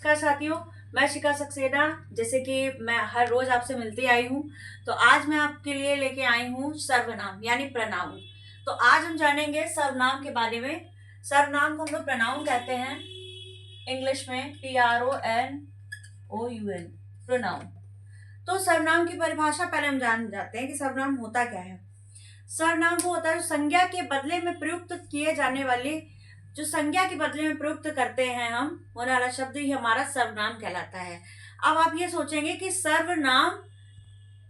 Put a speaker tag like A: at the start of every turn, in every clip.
A: नमस्कार साथियों, मैं शिखा सक्सेना। जैसे कि मैं हर रोज आपसे मिलती आई हूँ, तो आज मैं आपके लिए लेके आई हूँ सर्वनाम यानी प्रनाउन। तो आज हम जानेंगे सर्वनाम के बारे में। सर्वनाम को हम लोग प्रनाउन कहते हैं, इंग्लिश में PRONOUN, प्रोनाउन। तो सर्वनाम की परिभाषा पहले हम जान जाते हैं कि सर्वनाम होता क्या है। सर्वनाम वो होता है जो संज्ञा के बदले में प्रयुक्त किए जाने वाले, जो संज्ञा के बदले में प्रयुक्त करते हैं हम, होने वाला शब्द ही हमारा सर्वनाम कहलाता है। अब आप ये सोचेंगे कि सर्वनाम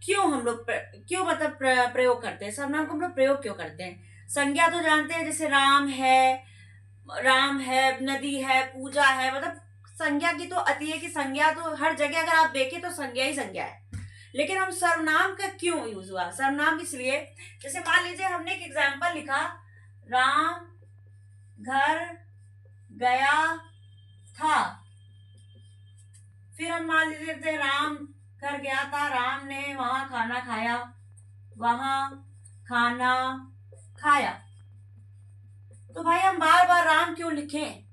A: क्यों हम लोग क्यों मतलब प्रयोग करते हैं, सर्वनाम को हम लोग प्रयोग क्यों करते हैं। संज्ञा तो जानते हैं, जैसे राम है, नदी है, पूजा है, मतलब संज्ञा की तो अति है कि संज्ञा तो हर जगह अगर आप देखें तो संज्ञा ही संज्ञा है। लेकिन हम सर्वनाम का क्यों यूज हुआ, सर्वनाम इसलिए, जैसे मान लीजिए हमने एक एग्जाम्पल लिखा, राम घर गया था। फिर हम मान लीजिए राम घर गया था, राम ने वहां खाना खाया, वहां खाना खाया। तो भाई हम बार बार राम क्यों लिखें।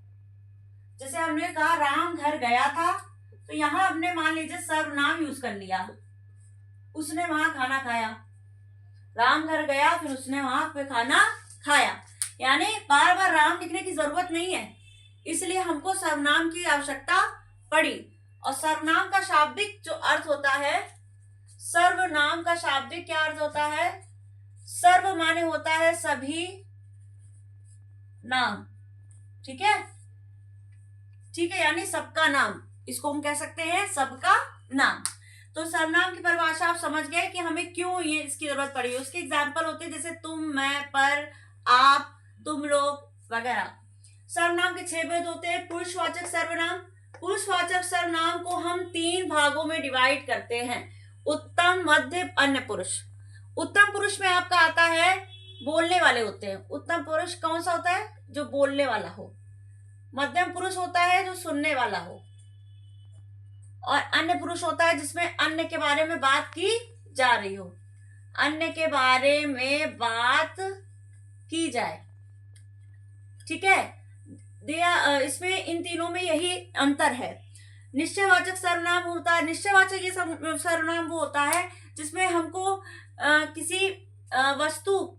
A: जैसे हमने कहा राम घर गया था, तो यहां हमने मान लीजिए सर्वनाम यूज कर लिया, उसने वहां खाना खाया। राम घर गया, फिर उसने वहां पे खाना खाया, यानी बार बार राम लिखने की जरूरत नहीं है, इसलिए हमको सर्वनाम की आवश्यकता पड़ी। और सर्वनाम का शाब्दिक जो अर्थ होता है, सर्वनाम का शाब्दिक क्या अर्थ होता है, सर्व माने होता है सभी नाम, ठीक है, ठीक है, यानी सबका नाम, इसको हम कह सकते हैं सबका नाम। तो सर्वनाम की परिभाषा आप समझ गए कि हमें क्यों ये इसकी जरूरत पड़ी। उसके एग्जाम्पल होते हैं जैसे तुम, मैं, पर, आप, तुम लोग वगैरह। सर्वनाम के 6 भेद होते हैं। पुरुषवाचक सर्वनाम, पुरुषवाचक सर्वनाम को हम 3 भागों में डिवाइड करते हैं, उत्तम, मध्य, अन्य पुरुष। उत्तम पुरुष में आपका आता है बोलने वाले होते हैं। उत्तम पुरुष कौन सा होता है, जो बोलने वाला हो। मध्यम पुरुष होता है जो सुनने वाला हो, और अन्य पुरुष होता है जिसमें अन्य के बारे में बात की जा रही हो, अन्य के बारे में बात की जाए, ठीक है। इसमें इन तीनों में यही अंतर है। निश्चयवाचक सर्वनाम होता है, निश्चयवाचक ये सर्वनाम वो होता है जिसमें हमको किसी वस्तु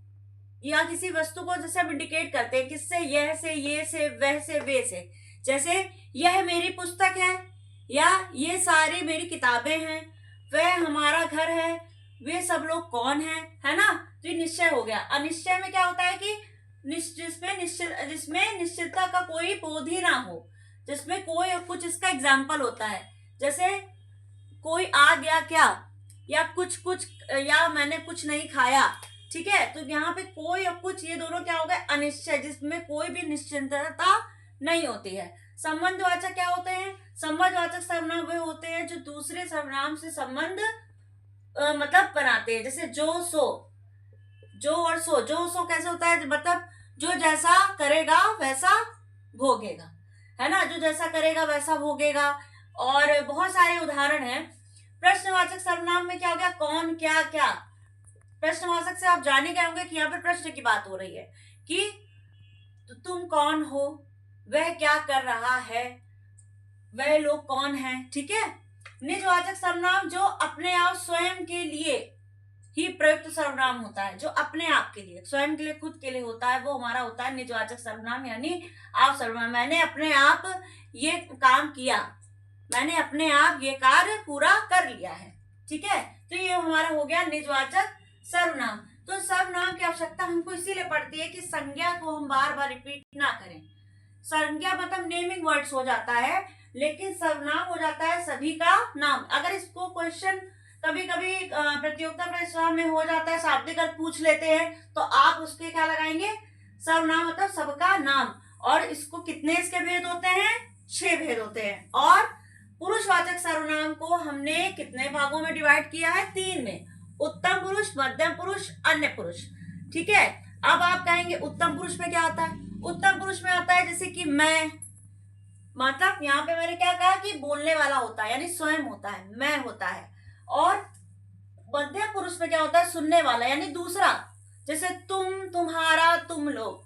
A: या किसी वस्तु को जैसे हम इंडिकेट करते हैं, किससे, यह से, ये से, वह से, वे से। जैसे यह मेरी पुस्तक है, या ये सारी मेरी किताबें हैं, वह हमारा घर है, वे सब लोग कौन है ना। तो ये निश्चय हो गया। अनिश्चय में क्या होता है कि जिसमें निश्चितता का कोई बोध ही ना हो, जिसमें कोई कुछ, इसका एग्जाम्पल होता है जैसे कोई आ गया क्या, या कुछ, या मैंने कुछ नहीं खाया, ठीक है। तो यहाँ पे कोई और कुछ, ये दोनों क्या हो गए, अनिश्चय, जिसमें कोई भी निश्चितता नहीं होती है। संबंधवाचक क्या होते हैं, संबंधवाचक सर्वनाम वे होते हैं जो दूसरे सर्वनाम से संबंध मतलब बनाते हैं। जैसे जो, सो, जो और सो। जो सो कैसे होता है, मतलब जो जैसा करेगा वैसा भोगेगा, है ना, जो जैसा करेगा वैसा भोगेगा। और बहुत सारे उदाहरण हैं। प्रश्नवाचक सर्वनाम में क्या हो गया, कौन, क्या, क्या। प्रश्नवाचक से आप जाने गए होंगे कि यहाँ पर प्रश्न की बात हो रही है कि तुम कौन हो, वह क्या कर रहा है, वह लोग कौन है, ठीक है। निजवाचक सर्वनाम जो अपने आप स्वयं के लिए ही प्रयुक्त सर्वनाम होता है, जो अपने आप के लिए, स्वयं के लिए, खुद के लिए होता है, वो हमारा होता है निजवाचक सर्वनाम, यानी आप सर्वनाम। मैंने अपने आप ये काम किया, मैंने अपने आप ये कार्य पूरा कर लिया है, ठीक है। तो ये हमारा हो गया निजवाचक सर्वनाम। तो सर्वनाम की आवश्यकता हमको इसीलिए पड़ती है कि संज्ञा को हम बार बार रिपीट ना करें। संज्ञा मतलब नेमिंग वर्ड्स हो जाता है, लेकिन सर्वनाम हो जाता है सभी का नाम। अगर इसको क्वेश्चन कभी कभी प्रतियोगिता परीक्षा में हो जाता है, शाब्दिक अर्थ पूछ लेते हैं, तो आप उसके क्या लगाएंगे, सर्वनाम मतलब सबका नाम। और इसको कितने इसके भेद होते हैं, 6 भेद होते हैं। और पुरुषवाचक सर्वनाम को हमने कितने भागों में डिवाइड किया है, 3 में, उत्तम पुरुष, मध्यम पुरुष, अन्य पुरुष, ठीक है। अब आप कहेंगे उत्तम पुरुष में क्या आता है। उत्तम पुरुष में आता है जैसे कि मैं, मतलब यहाँ पे मैंने क्या कहा कि बोलने वाला होता है, यानी स्वयं होता है, मैं होता है। और मध्यम पुरुष में क्या होता है, सुनने वाला, यानी दूसरा, जैसे तुम, तुम्हारा, तुम लोग।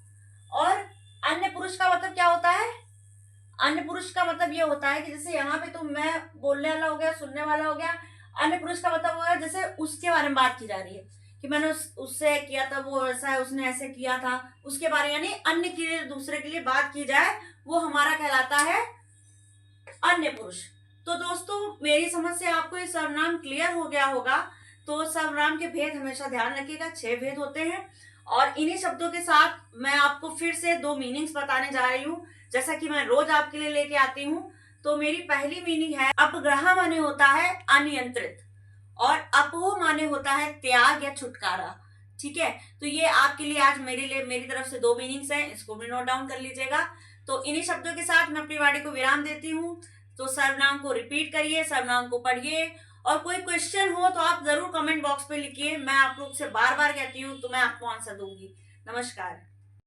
A: और अन्य पुरुष का मतलब क्या होता है, अन्य पुरुष का मतलब ये होता है कि जैसे यहाँ पे तो मैं बोलने वाला हो गया, सुनने वाला हो गया। अन्य पुरुष का मतलब हुआ जैसे उसके बारे में बात की जा रही है कि मैंने उससे किया था, वो ऐसा है, उसने ऐसे किया था, उसके बारे यानी अन्य के लिए, दूसरे के लिए बात की जाए, वो हमारा कहलाता है अन्य पुरुष। तो दोस्तों मेरी समझ से आपको ये सर्वनाम क्लियर हो गया होगा। तो सर्वनाम के भेद हमेशा ध्यान रखिएगा, 6 भेद होते हैं। और इन्हीं शब्दों के साथ मैं आपको फिर से 2 मीनिंग्स बताने जा रही हूँ, जैसा कि मैं रोज आपके लिए लेके आती हूँ। तो मेरी पहली मीनिंग है, अपग्रह माने होता है अनियंत्रित, और अपोह माने होता है त्याग या छुटकारा। ठीक है, तो ये आपके लिए आज मेरे लिए, मेरी तरफ से 2 मीनिंग्स हैं, इसको भी नोट डाउन कर लीजिएगा। तो इन्हीं शब्दों के साथ मैं अपनी वाणी को विराम देती हूँ। तो सर्वनाम को रिपीट करिए, सर्वनाम को पढ़िए, और कोई क्वेश्चन हो तो आप जरूर कमेंट बॉक्स पे लिखिए। मैं आप लोग से बार बार कहती हूँ तो मैं आपको आंसर दूंगी। नमस्कार।